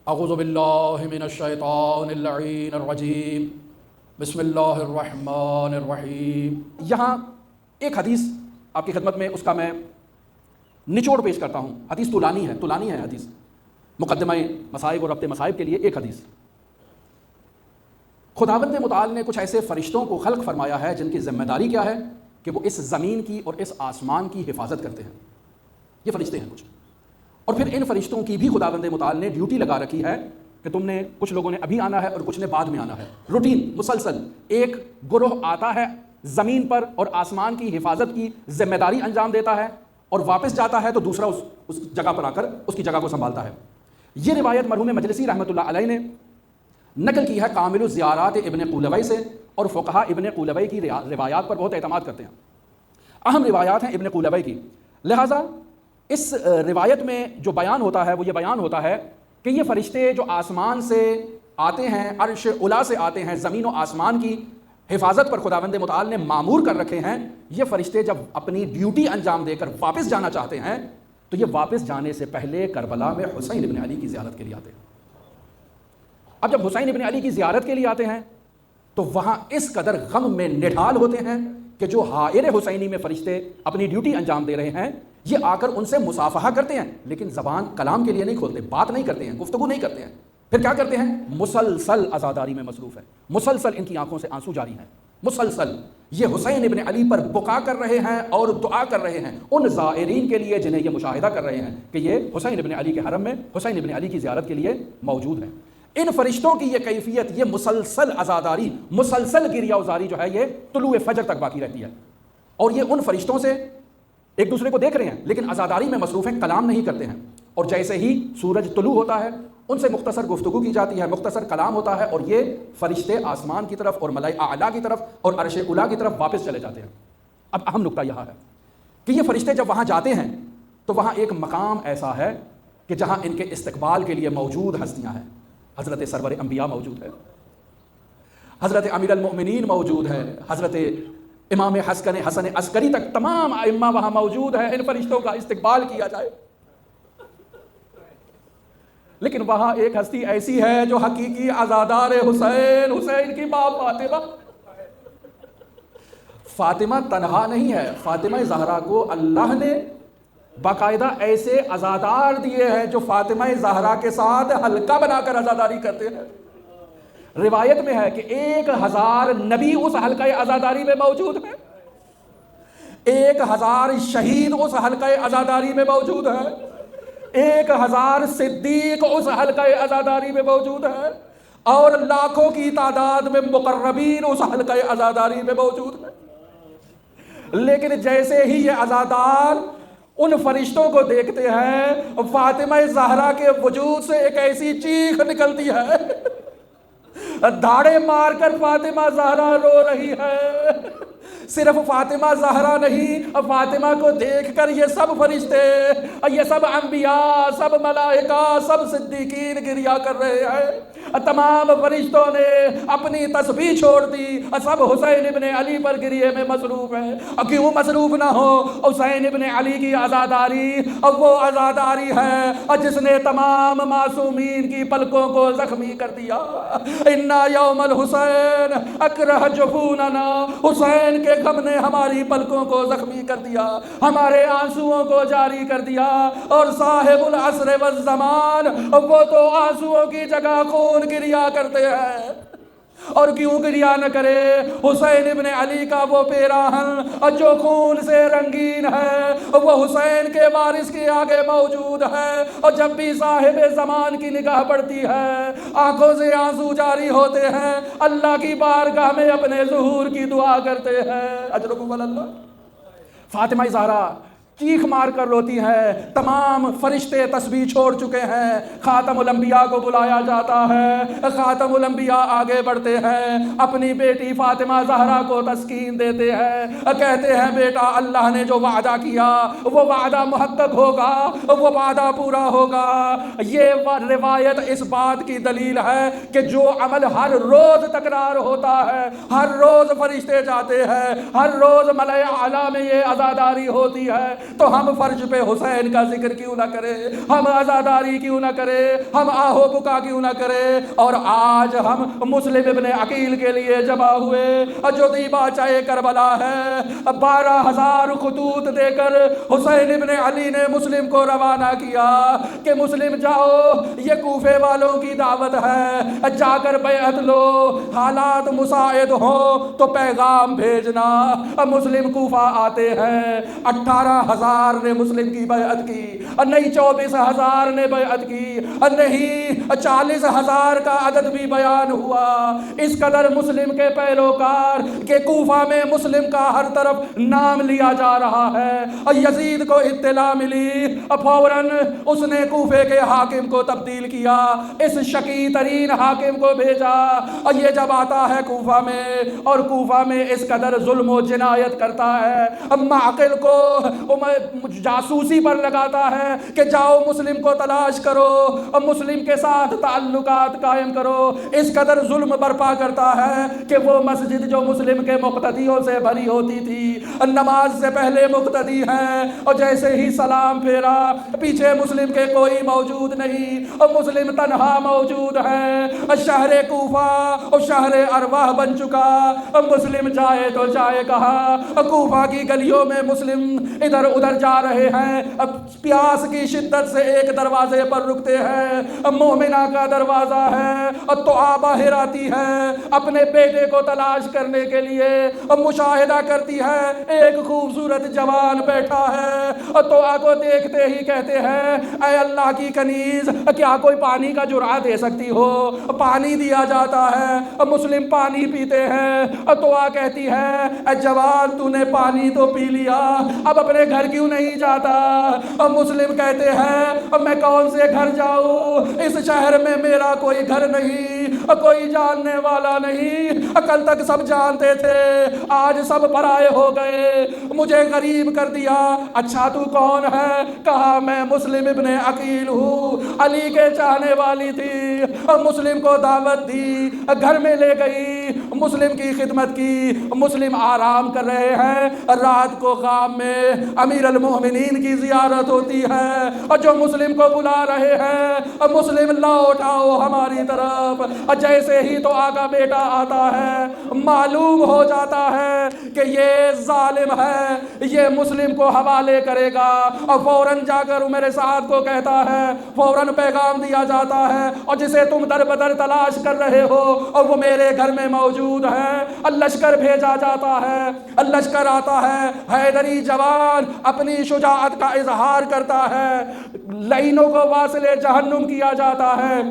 اعوذ باللہ من الشیطان اللعین الرجیم بسم اللہ الرحمن الرحیم۔ یہاں ایک حدیث آپ کی خدمت میں، اس کا میں نچوڑ پیش کرتا ہوں۔ حدیث طولانی ہے حدیث، مقدمہ مصائب اور ربط مصائب کے لیے ایک حدیث۔ خداوند متعال نے کچھ ایسے فرشتوں کو خلق فرمایا ہے جن کی ذمہ داری کیا ہے کہ وہ اس زمین کی اور اس آسمان کی حفاظت کرتے ہیں۔ یہ فرشتے ہیں کچھ، اور پھر ان فرشتوں کی بھی خداوند متعال نے ڈیوٹی لگا رکھی ہے کہ تم نے، کچھ لوگوں نے ابھی آنا ہے اور کچھ نے بعد میں آنا ہے۔ روٹین مسلسل ایک گروہ آتا ہے زمین پر اور آسمان کی حفاظت کی ذمہ داری انجام دیتا ہے، اور واپس جاتا ہے تو دوسرا اس جگہ پر آ کر اس کی جگہ کو سنبھالتا ہے۔ یہ روایت مرحوم مجلسی رحمۃ اللہ علیہ نے نقل کی ہے کامل الزیارات ابن قولوی سے، اور فقہا ابن قولوی کی روایات پر بہت اعتماد کرتے ہیں۔ اہم روایات ہیں ابن قولوی کی، لہٰذا اس روایت میں جو بیان ہوتا ہے وہ یہ بیان ہوتا ہے کہ یہ فرشتے جو آسمان سے آتے ہیں، عرش علا سے آتے ہیں، زمین و آسمان کی حفاظت پر خداوند متعال نے معمور کر رکھے ہیں۔ یہ فرشتے جب اپنی ڈیوٹی انجام دے کر واپس جانا چاہتے ہیں تو یہ واپس جانے سے پہلے کربلا میں حسین ابن علی کی زیارت کے لیے آتے ہیں۔ اب جب حسین ابن علی کی زیارت کے لیے آتے ہیں تو وہاں اس قدر غم میں نڈھال ہوتے ہیں کہ جو حائر حسینی میں فرشتے اپنی ڈیوٹی انجام دے رہے ہیں یہ آ کر ان سے مصافحہ کرتے ہیں، لیکن زبان کلام کے لیے نہیں کھولتے، بات نہیں کرتے ہیں، گفتگو نہیں کرتے ہیں۔ پھر کیا کرتے ہیں؟ مسلسل عزاداری میں مصروف ہے، مسلسل ان کی آنکھوں سے آنسو جاری ہیں، مسلسل یہ حسین ابن علی پر بکا کر رہے ہیں اور دعا کر رہے ہیں ان زائرین کے لیے جنہیں یہ مشاہدہ کر رہے ہیں کہ یہ حسین ابن علی کے حرم میں حسین ابن علی کی زیارت کے لیے موجود ہیں۔ ان فرشتوں کی یہ کیفیت، یہ مسلسل عزاداری، مسلسل گریہ وزاری جو ہے یہ طلوع فجر تک باقی رہتی ہے، اور یہ ان فرشتوں سے ایک دوسرے کو دیکھ رہے ہیں لیکن عزاداری میں مصروف ہیں، کلام نہیں کرتے ہیں۔ اور جیسے ہی سورج طلوع ہوتا ہے ان سے مختصر گفتگو کی جاتی ہے، مختصر کلام ہوتا ہے، اور یہ فرشتے آسمان کی طرف اور ملائے اعلیٰ کی طرف اور عرش اولیٰ کی طرف واپس چلے جاتے ہیں۔ اب اہم نکتہ یہاں ہے کہ یہ فرشتے جب وہاں جاتے ہیں تو وہاں ایک مقام ایسا ہے کہ جہاں ان کے استقبال کے لیے موجود ہستیاں ہیں۔ حضرت سرور انبیاء موجود ہے، حضرت امیر المؤمنین موجود ہے، حضرت امام حسن عسکری تک تمام ائمہ وہاں موجود ہیں۔ ان فرشتوں کا استقبال کیا جائے، لیکن وہاں ایک ہستی ایسی ہے جو حقیقی عزادار حسین کی ماں فاطمہ تنہا نہیں ہے۔ فاطمہ زہرا کو اللہ نے باقاعدہ ایسے عزادار دیے ہیں جو فاطمہ زہرا کے ساتھ حلقہ بنا کر عزاداری کرتے ہیں۔ روایت میں ہے کہ 1000 نبی اس حلقہ عزاداری میں موجود ہیں، 1000 شہید اس حلقہ عزاداری میں موجود ہیں، 1000 صدیق اس حلقہ عزاداری میں موجود ہیں، اور لاکھوں کی تعداد میں مقربین اس حلقہ عزاداری میں موجود ہیں۔ لیکن جیسے ہی یہ عزادار ان فرشتوں کو دیکھتے ہیں، فاطمہ زہرا کے وجود سے ایک ایسی چیخ نکلتی ہے، دھاڑے مار کر فاطمہ زہرا رو رہی ہے۔ صرف فاطمہ زہرا نہیں، فاطمہ کو دیکھ کر یہ سب فرشتے، یہ سب انبیاء، سب ملائکہ، سب صدیقین گریہ کر رہے ہیں۔ تمام فرشتوں نے اپنی تسبیح چھوڑ دی، سب حسین ابن علی پر گریے میں مصروف ہیں۔ کیوں مصروف نہ ہو؟ حسین ابن علی کی عزاداری وہ عزاداری ہے جس نے تمام معصومین کی پلکوں کو زخمی کر دیا۔ انا یوم الحسین اکرہ جفوننا، حسین کے غم نے ہماری پلکوں کو زخمی کر دیا، ہمارے آنسوؤں کو جاری کر دیا، اور صاحب العصر والزمان وہ تو آنسوؤں کی جگہ خون گریہ کرتے ہیں۔ اور کیوں گریہ نہ کرے؟ حسین ابن علی کا وہ پیراہن جو خون سے رنگین ہے وہ حسین کے وارث کے آگے موجود ہے، اور جب بھی صاحب زمان کی نگاہ پڑتی ہے آنکھوں سے آنسو جاری ہوتے ہیں، اللہ کی بارگاہ میں اپنے ظہور کی دعا کرتے ہیں۔ اجرکم اللہ۔ فاطمہ زہرا چیخ مار کر روتی ہے، تمام فرشتے تسبیح چھوڑ چکے ہیں، خاتم الانبیاء کو بلایا جاتا ہے، خاتم الانبیاء آگے بڑھتے ہیں، اپنی بیٹی فاطمہ زہرا کو تسکین دیتے ہیں، کہتے ہیں بیٹا اللہ نے جو وعدہ کیا وہ وعدہ محقق ہوگا، وہ وعدہ پورا ہوگا۔ یہ روایت اس بات کی دلیل ہے کہ جو عمل ہر روز تکرار ہوتا ہے، ہر روز فرشتے جاتے ہیں، ہر روز ملائے اعلیٰ میں یہ عزاداری ہوتی ہے، تو ہم فرش پہ حسین کا ذکر کیوں نہ کریں، ہم عزاداری کیوں نہ کریں، ہم آہو بکا کیوں نہ کریں؟ اور آج ہم مسلم ابن عقیل کے لیے جمع ہوئے جو دیباچہ کربلا ہے، 12,000 خطوط دے کر حسین ابن علی نے مسلم کو روانہ کیا کہ مسلم جاؤ، یہ کوفے والوں کی دعوت ہے، جا کر بیعت لو، حالات مساعد ہوں تو پیغام بھیجنا۔ مسلم کوفہ آتے ہیں، 18,000 نے مسلم کی بیعت کی، نہیں 24,000 نے بیعت کی، نہیں 40,000 کا عدد بھی بیان ہوا۔ اس قدر مسلم کے پیروکار کہ کوفہ میں مسلم کا ہر طرف نام لیا جا رہا ہے۔ یزید کو اطلاع ملی، فوراً اس نے کوفے کے حاکم کو تبدیل کیا، اس شقی ترین حاکم کو بھیجا۔ اور یہ جب آتا ہے کوفہ میں، اور کوفہ میں اس قدر ظلم و جنایت کرتا ہے، معقل کو جاسوسی پر لگاتا ہے کہ جاؤ مسلم کو تلاش کرو اور مسلم کے ساتھ تعلقات قائم کرو۔ اس قدر ظلم برپا کرتا ہے کہ وہ مسجد جو مسلم کے مقتدیوں سے بھری ہوتی تھی، نماز سے پہلے مقتدی ہیں، اور جیسے ہی سلام پھیرا پیچھے مسلم کے کوئی موجود نہیں، اور مسلم تنہا موجود ہے۔ شہر کوفہ اور شہر ارواح بن چکا، مسلم جائے تو جائے کہاں؟ کوفہ کی گلیوں میں مسلم ادھر ادھر جا رہے ہیں، پیاس کی شدت سے ایک دروازے پر رکتے ہیں، مومنہ کا دروازہ ہے، تو باہر آتی ہے اپنے بیٹے کو تلاش کرنے کے لیے، مشاہدہ کرتی ہے ایک خوبصورت جوان بیٹھا ہے، تو کو دیکھتے ہی کہتے ہیں اے اللہ کی کنیز، کیا کوئی پانی کا جرعہ دے سکتی ہو؟ پانی دیا جاتا ہے، مسلم پانی پیتے ہیں، تو کہتی ہے اے جوان تو نے پانی تو پی لیا، اب اپنے گھر کیوں نہیں جاتا؟ مسلم کہتے ہیں میں کون سے گھر جاؤں، اس شہر میں میرا کوئی گھر نہیں، کوئی جاننے والا نہیں، کل تک سب جانتے تھے، آج سب پرائے ہو گئے، مجھے غریب کر دیا۔ اچھا تو کون ہے؟ کہا میں مسلم ابن عقیل ہوں، علی کے چاہنے والی تھی، مسلم کو دعوت دی، گھر میں لے گئی، مسلم کی خدمت کی، مسلم آرام کر رہے ہیں، رات کو خواب میں امیر المومنین کی زیارت ہوتی ہے، اور جو مسلم کو بلا رہے ہیں مسلم لوٹ آؤ ہماری طرف۔ جیسے ہی تو آقا بیٹا آتا ہے، معلوم ہو جاتا ہے کہ یہ ظالم ہے، یہ مسلم کو حوالے کرے گا، اور فوراً جا کر عمر سعد کو کہتا ہے، فوراً پیغام دیا جاتا ہے، اور جسے تم در بدر تلاش کر رہے ہو اور وہ میرے گھر میں موجود ہے۔ لشکر بھیجا جاتا ہے، لشکر آتا ہے، حیدری جوان اپنی شجاعت کا اظہار کرتا ہے، لعینوں کو واصل جہنم کیا جاتا ہے۔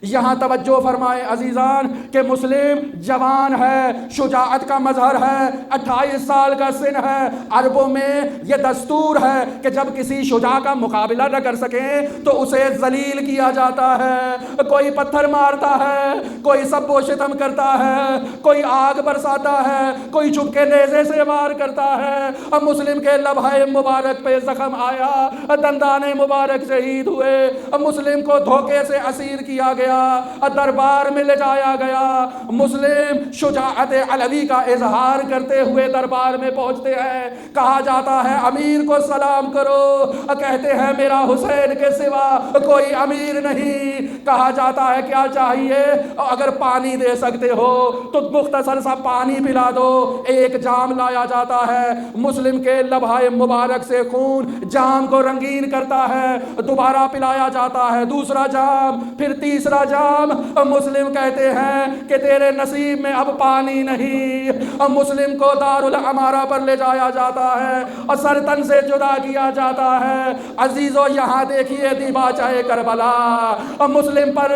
یہاں توجہ فرمائے عزیزان کہ مسلم جوان ہے، شجاعت کا مظہر ہے، 28 سال کا سن ہے۔ عربوں میں یہ دستور ہے کہ جب کسی شجاع کا مقابلہ نہ کر سکیں تو اسے ذلیل کیا جاتا ہے، کوئی پتھر مارتا ہے، کوئی سب و شتم کرتا ہے، کوئی آگ برساتا ہے، کوئی چھپ کے نیزے سے وار کرتا ہے۔ اب مسلم کے لبہائے مبارک پہ زخم آیا، دندان مبارک شہید ہوئے، مسلم کو دھوکے سے اسیر کیا گیا، دربار میں لے جایا گیا۔ مسلم شجاعت علوی کا اظہار کرتے ہوئے دربار میں پہنچتے ہیں، کہا جاتا ہے امیر کو سلام کرو، کہتے ہیں میرا حسین کے سوا کوئی امیر نہیں۔ کہا جاتا ہے کیا چاہیے؟ اگر پانی دے سکتے ہو تو مختصر سا پانی پلا دو۔ ایک جام لایا جاتا ہے، مسلم کے لبہائے مبارک سے خون جام کو رنگین کرتا ہے، دوبارہ پلایا جاتا ہے، دوسرا جام، پھر تیسرا جام۔ مسلم کہتے ہیں کہ تیرے نصیب میں اب پانی نہیں۔ مسلم کو دارالعمارہ پر لے جایا جاتا ہے اور سر تن سے جدا کیا جاتا ہے۔ عزیزو یہاں دیکھیے دیباچہ کربلا، مسلم پر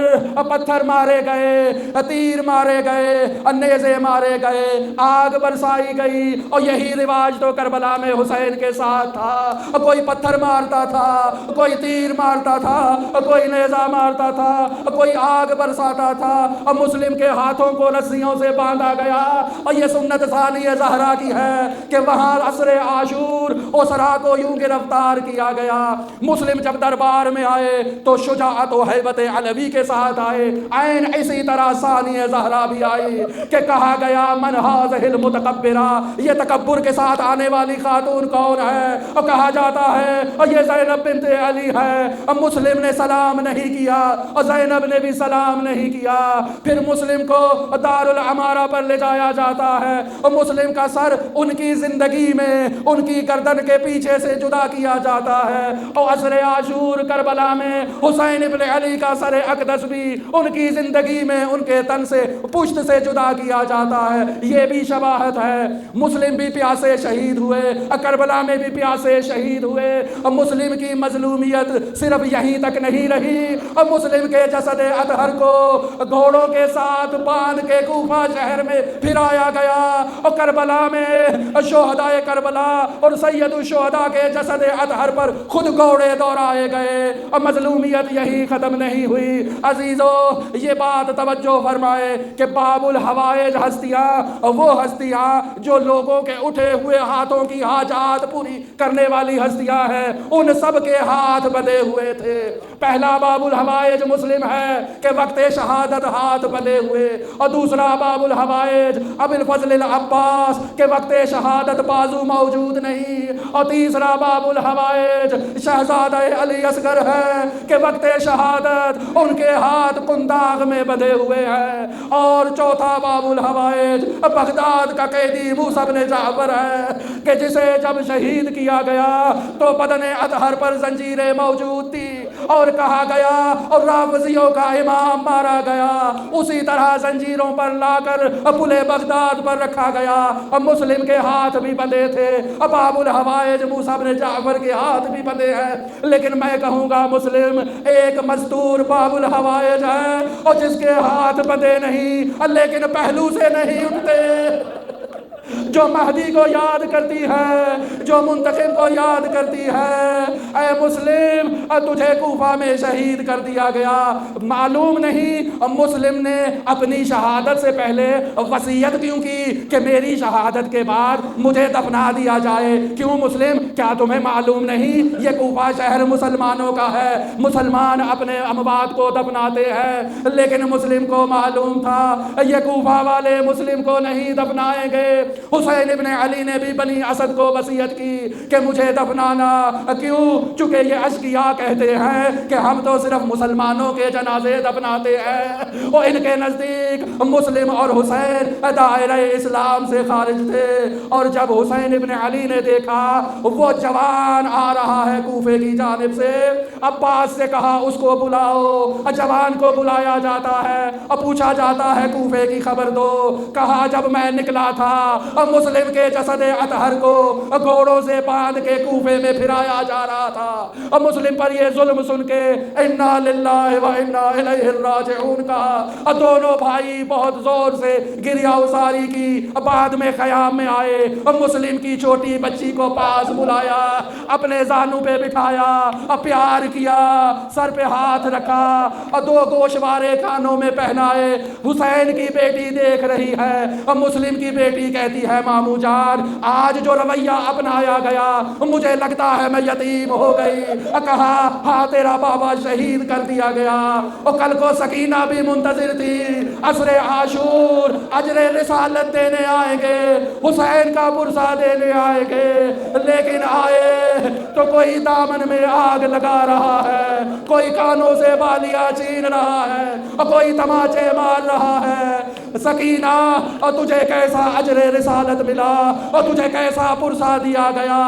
پتھر مارے گئے، تیر مارے گئے، نیزے مارے گئے، آگ برسائی گئی، اور یہی رواج تو کربلا میں حسین کے ساتھ تھا۔ کوئی پتھر مارتا تھا، کوئی تیر مارتا تھا، کوئی نیزہ مارتا تھا، کوئی آگ برساتا تھا، اور مسلم کے ہاتھوں کو رسیوں سے باندھا گیا۔ اور یہ سنت ثانی زہرا کی ہے کہ وہاں عصر عاشور اسرا کو یوں گرفتار کیا گیا۔ مسلم جب دربار میں آئے تو شجاعت و ہیبت علوی نبی کے ساتھ آئے، عین اسی طرح ثانی زہرا بھی آئی کہ کہا گیا من ہذہ المتکبرہ، یہ تکبر کے ساتھ آنے والی خاتون کون ہے؟ اور کہا جاتا ہے اور یہ زینب بنت علی ہے۔ اور مسلم نے سلام نہیں کیا اور زینب نے بھی سلام نہیں کیا۔ پھر مسلم کو دارالعمارہ پر لے جایا جاتا ہے اور مسلم کا سر ان کی زندگی میں ان کی گردن کے پیچھے سے جدا کیا جاتا ہے، اور عصر عاشور کربلا میں حسین ابن علی کا سر اقدس بھی ان کی زندگی میں ان کے تن سے پشت سے جدا کیا جاتا ہے۔ یہ بھی شباہت ہے۔ مسلم بھی پیاسے شہید ہوئے، کربلا میں بھی پیاسے شہید ہوئے، اور مسلم کی مظلومیت صرف یہیں تک نہیں رہی، اور مسلم کے جسد اطہر کو گھوڑوں کے ساتھ باندھ کے کوفہ شہر میں پھرایا گیا، اور کربلا میں شہدائے کربلا اور سید الشہداء کے جسد اطہر پر خود گھوڑے دوڑائے گئے، اور مظلومیت یہی ختم نہیں ہوئی۔ عزیزو یہ بات توجہ فرمائے کہ باب الحوائج ہستیاں وہ ہستیاں جو لوگوں کے اٹھے ہوئے ہاتھوں کی حاجات پوری کرنے والی ہستیاں ہیں، ان سب کے ہاتھ بندھے ہوئے تھے۔ پہلا باب الحوائج مسلم ہے کہ وقت شہادت ہاتھ بندھے ہوئے، اور دوسرا باب الحوائج ابو الفضل العباس کہ وقت شہادت بازو موجود نہیں، اور تیسرا باب الحوائج شہزادہ علی اصغر ہے کہ وقت شہادت ان کے ہاتھ قنداق میں بندھے ہوئے ہیں، اور چوتھا باب الحوائج بغداد کا قیدی موسیٰ بن جعفر ہے کہ جسے جب شہید کیا گیا تو بدن اطہر پر زنجیریں موجود تھی، اور کہا گیا اور رافضیوں کا امام مارا گیا، اسی طرح زنجیروں پر لا کر پلے بغداد پر رکھا گیا، اور مسلم کے ہاتھ بھی بندھے تھے، باب الحوائج موسیٰ بن جعفر کے ہاتھ بھی بندھے ہیں۔ لیکن میں کہوں گا مسلم ایک مستور باب الحوائج ہے، اور جس کے ہاتھ بندھے نہیں لیکن پہلو سے نہیں اٹھتے، جو مہدی کو یاد کرتی ہے، جو منتقم کو یاد کرتی ہے۔ اے مسلم تجھے کوفہ میں شہید کر دیا گیا، معلوم نہیں مسلم نے اپنی شہادت سے پہلے وصیت کیوں کی کہ میری شہادت کے بعد مجھے دفنا دیا جائے؟ کیوں مسلم، کیا تمہیں معلوم نہیں یہ کوفہ شہر مسلمانوں کا ہے، مسلمان اپنے اموات کو دفناتے ہیں؟ لیکن مسلم کو معلوم تھا یہ کوفہ والے مسلم کو نہیں دفنائیں گے۔ حسین ابن علی نے بھی بنی اسد کو وصیت کی کہ مجھے دفنانا، کیوں؟ چونکہ یہ اشقیاء کہتے ہیں کہ ہم تو صرف مسلمانوں کے جنازے دفناتے ہیں، اور ان کے نزدیک مسلم اور حسین دائرہ اسلام سے خارج تھے۔ اور جب حسین ابن علی نے دیکھا وہ جوان آ رہا ہے کوفے کی جانب سے، عباس سے کہا اس کو بلاؤ۔ جوان کو بلایا جاتا ہے اور پوچھا جاتا ہے کوفے کی خبر دو۔ کہا جب میں نکلا تھا مسلم کے جسد اطہر کو گھوڑوں سے باندھ کے کوفے میں پھرایا جا رہا تھا، اور مسلم پر یہ ظلم سن کے انا للہ و انا الیہ راجعون کہا، اور دونوں بھائی بہت زور سے گریہ ازاری کی، بعد میں خیام میں آئے، اور مسلم کی چھوٹی بچی کو پاس بلایا، اپنے زانو پہ بٹھایا اور پیار کیا، سر پہ ہاتھ رکھا اور دو گوشوارے کانوں میں پہنائے۔ حسین کی بیٹی دیکھ رہی ہے اور مسلم کی بیٹی کہتی ہے ماموں جان آج جو رویہ اپنایا گیا مجھے لگتا ہے میں یتیم ہو گئی۔ کہا ہاں تیرا بابا شہید کر دیا گیا، اور کل کو سکینہ بھی منتظر تھی، عصر عاشور اجر رسالت دینے آئیں گے، حسین کا پرسہ دینے آئیں گے، لیکن آئے تو کوئی دامن میں آگ لگا رہا ہے، کوئی کانوں سے بالیاں چھین رہا ہے، اور کوئی تماچے مار رہا ہے۔ سکینہ اور تجھے کیسا اجر رسالت ملا، اور تجھے کیسا پرسہ دیا گیا؟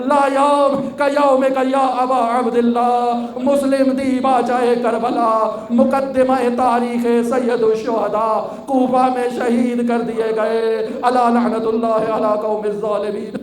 لا یوم کا یوم کا یا ابا عبداللہ، مسلم دی باچہ کربلا، مقدمہ تاریخ سید الشہداء، کوفہ میں شہید کر دیے گئے۔ الا لعنت اللہ علی قوم الظالمین۔